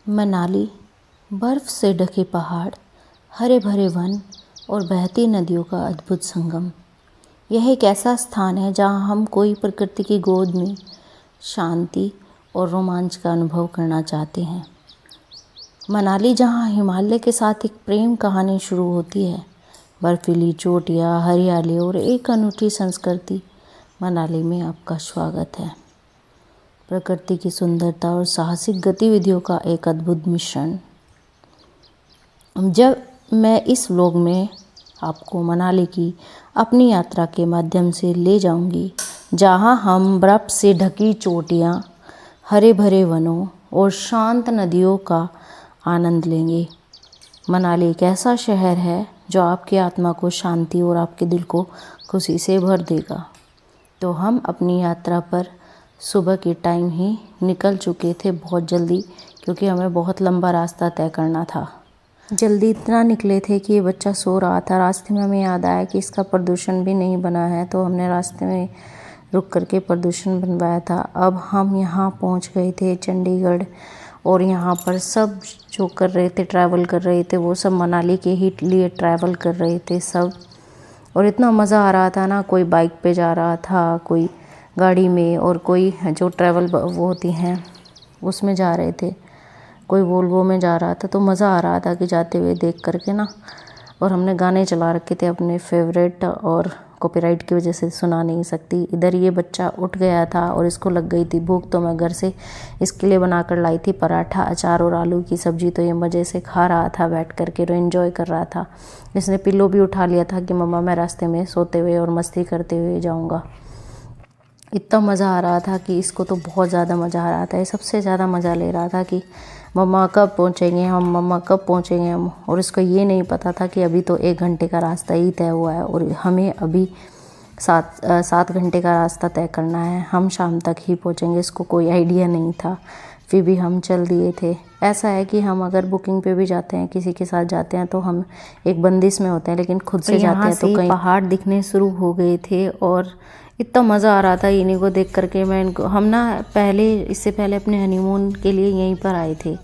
मनाली, बर्फ़ से ढके पहाड़, हरे भरे वन और बहती नदियों का अद्भुत संगम। यह एक ऐसा स्थान है जहाँ हम कोई प्रकृति की गोद में शांति और रोमांच का अनुभव करना चाहते हैं। मनाली, जहाँ हिमालय के साथ एक प्रेम कहानी शुरू होती है। बर्फीली चोटियाँ, हरियाली और एक अनूठी संस्कृति। मनाली में आपका स्वागत है। प्रकृति की सुंदरता और साहसिक गतिविधियों का एक अद्भुत मिश्रण। जब मैं इस व्लॉग में आपको मनाली की अपनी यात्रा के माध्यम से ले जाऊंगी, जहां हम बर्फ से ढकी चोटियां, हरे भरे वनों और शांत नदियों का आनंद लेंगे। मनाली एक ऐसा शहर है जो आपकी आत्मा को शांति और आपके दिल को खुशी से भर देगा। तो हम अपनी यात्रा पर सुबह के टाइम ही निकल चुके थे, बहुत जल्दी, क्योंकि हमें बहुत लंबा रास्ता तय करना था। जल्दी इतना निकले थे कि ये बच्चा सो रहा था। रास्ते में हमें याद आया कि इसका प्रदूषण भी नहीं बना है, तो हमने रास्ते में रुक करके प्रदूषण बनवाया था। अब हम यहाँ पहुँच गए थे चंडीगढ़, और यहाँ पर सब जो कर रहे थे, ट्रैवल कर रहे थे, वो सब मनाली के ही लिए ट्रैवल कर रहे थे सब। और इतना मज़ा आ रहा था ना, कोई बाइक पे जा रहा था, कोई गाड़ी में, और कोई जो ट्रैवल वो होती हैं उसमें जा रहे थे, कोई वोल्वो में जा रहा था। तो मज़ा आ रहा था कि जाते हुए देख करके ना। और हमने गाने चला रखे थे अपने फेवरेट, और कॉपीराइट की वजह से सुना नहीं सकती। इधर ये बच्चा उठ गया था और इसको लग गई थी भूख, तो मैं घर से इसके लिए बना कर लाई थी पराठा, अचार और आलू की सब्ज़ी। तो ये मज़े से खा रहा था बैठ करके, और एंजॉय कर रहा था। इसने पिल्लो भी उठा लिया था कि मम्मा मैं रास्ते में सोते हुए और मस्ती करते हुए जाऊँगा। इतना मज़ा आ रहा था कि इसको तो बहुत ज़्यादा मज़ा आ रहा था। ये सबसे ज़्यादा मज़ा ले रहा था कि मम्मा कब पहुँचेंगे हम, मम्मा कब पहुँचेंगे हम। और इसको ये नहीं पता था कि अभी तो 1 घंटे का रास्ता ही तय हुआ है, और हमें अभी 7 घंटे का रास्ता तय करना है। हम शाम तक ही पहुँचेंगे, इसको कोई आइडिया नहीं था। फिर भी हम चल दिए थे। ऐसा है कि हम अगर बुकिंग पे भी जाते हैं, किसी के साथ जाते हैं, तो हम एक बंदिश में होते हैं, लेकिन खुद से जाते हैं तो कहीं पहाड़ दिखने शुरू हो गए थे। और इतना मज़ा आ रहा था इन्हीं को देख करके। हम ना इससे पहले अपने हनीमून के लिए यहीं पर आए थे।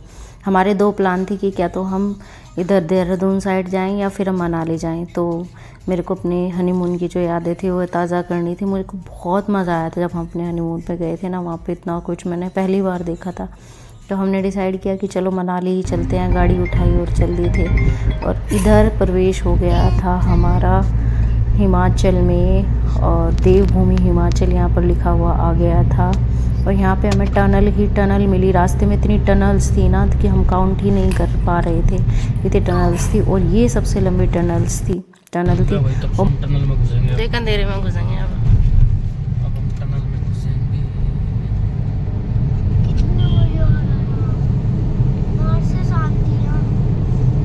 हमारे 2 प्लान थी कि क्या तो हम इधर देहरादून साइड जाएं या फिर हम मनाली जाएं। तो मेरे को अपने हनीमून की जो यादें थी वो ताज़ा करनी थी। मुझे को बहुत मज़ा आया था जब हम अपने हनीमून पे गए थे ना। वहाँ पे इतना कुछ मैंने पहली बार देखा था। तो हमने डिसाइड किया कि चलो मनाली ही चलते हैं। गाड़ी उठाई और चल दिए थे, और इधर प्रवेश हो गया था हमारा हिमाचल में। और देवभूमि हिमाचल यहाँ पर लिखा हुआ आ गया था। और यहाँ पे हमें टनल मिली। रास्ते में इतनी टनल्स थी ना कि हम काउंट ही नहीं कर पा रहे थे, इतनी टनल्स थी। और ये सबसे लंबी टनल थी। टनल में घुसेंगे, देख अंधेरे में घुसेंगे अब हम टनल में घुसेंगे।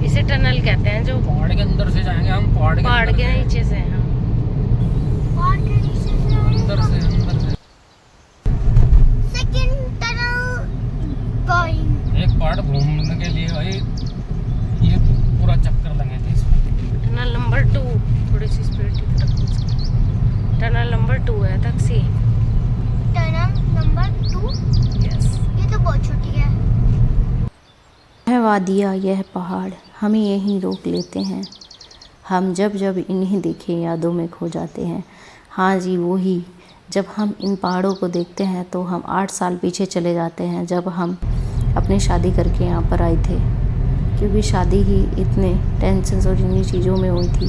इसे टनल कहते हैं, जो पहाड़ के अंदर से जाएंगे हम। पहाड़ के नीचे से हैं। अंदर से एक पहाड़ घूमने के लिए भाई ये पूरा चक्कर लगेगा इसमें। टनल नंबर 2, थोड़ी सी स्पीड की तरफ। टनल नंबर 2 है टैक्सी। Tunnel number 2। यस। ये तो बहुत छोटी है। यह वादियाँ, यह पहाड़ हमें यहीं रोक लेते हैं। हम जब जब इन्हें देखें यादों में खो जाते हैं। हाँ जी, वो ही। जब हम इन पहाड़ों को देखते हैं तो हम 8 साल पीछे चले जाते हैं, जब हम अपनी शादी करके यहाँ पर आए थे। क्योंकि शादी ही इतने टेंशन्स और इन्हीं चीज़ों में हुई थी।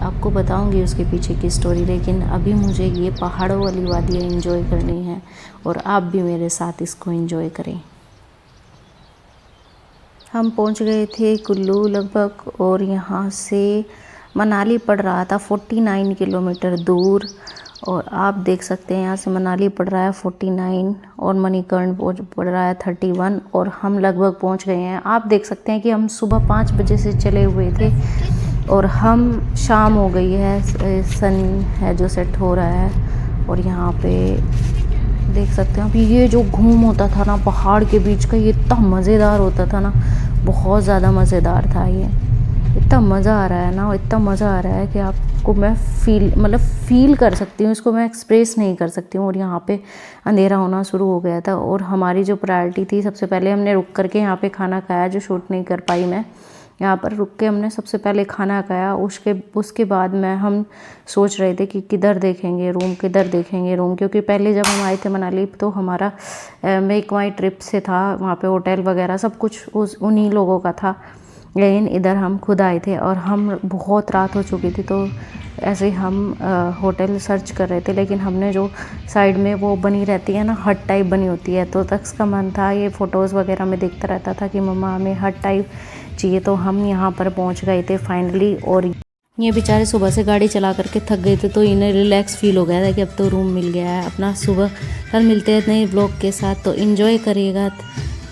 आपको बताऊंगी उसके पीछे की स्टोरी, लेकिन अभी मुझे ये पहाड़ों वाली वादियाँ एंजॉय करनी है, और आप भी मेरे साथ इसको एंजॉय करें। हम पहुंच गए थे कुल्लू लगभग, और यहाँ से मनाली पड़ रहा था 49 किलोमीटर दूर। और आप देख सकते हैं यहाँ से मनाली पड़ रहा है 49, और मणिकर्ण पड़ रहा है 31, और हम लगभग पहुंच गए हैं। आप देख सकते हैं कि हम सुबह 5 बजे से चले हुए थे, और हम शाम हो गई है। सन है जो सेट हो रहा है। और यहाँ पे देख सकते हैं अभी ये जो घूम होता था ना पहाड़ के बीच का, ये इतना मज़ेदार होता था ना, बहुत ज़्यादा मज़ेदार था ये। इतना मज़ा आ रहा है ना, इतना मज़ा आ रहा है कि आप को मैं फील कर सकती हूँ, इसको मैं एक्सप्रेस नहीं कर सकती हूँ। और यहाँ पे अंधेरा होना शुरू हो गया था और हमारी जो प्रायोरिटी थी, सबसे पहले हमने रुक करके यहाँ पे खाना खाया, जो शूट नहीं कर पाई मैं। यहाँ पर रुक के हमने सबसे पहले खाना खाया, उसके बाद हम सोच रहे थे कि किधर देखेंगे रूम, क्योंकि पहले जब हम आए थे मनाली तो हमारा मेक माई ट्रिप से था, वहाँ पे होटल वगैरह सब कुछ उन्हीं लोगों का था। लेकिन इधर हम खुद आए थे और हम बहुत रात हो चुकी थी, तो ऐसे हम होटल सर्च कर रहे थे। लेकिन हमने जो साइड में वो बनी रहती है ना, हट टाइप बनी होती है, तो तक्स का मन था, ये फ़ोटोज़ वगैरह में देखता रहता था कि मम्मा हमें हट टाइप चाहिए। तो हम यहाँ पर पहुँच गए थे फाइनली। और ये बेचारे सुबह से गाड़ी चला करके थक गए थे, तो इन्हें रिलैक्स फील हो गया था कि अब तो रूम मिल गया है अपना। सुबह कल मिलते हैं नए ब्लॉग के साथ, तो इन्जॉय करिएगा,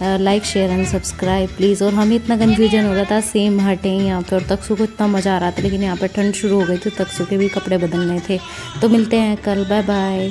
like share and subscribe please. और हमें इतना कन्फ्यूजन हो रहा था, सेम हटें यहाँ पे, और तक्सू को इतना मज़ा आ रहा था, लेकिन यहाँ पे ठंड शुरू हो गई थी, तक्सू के भी कपड़े बदलने थे। तो मिलते हैं कल, बाय बाय।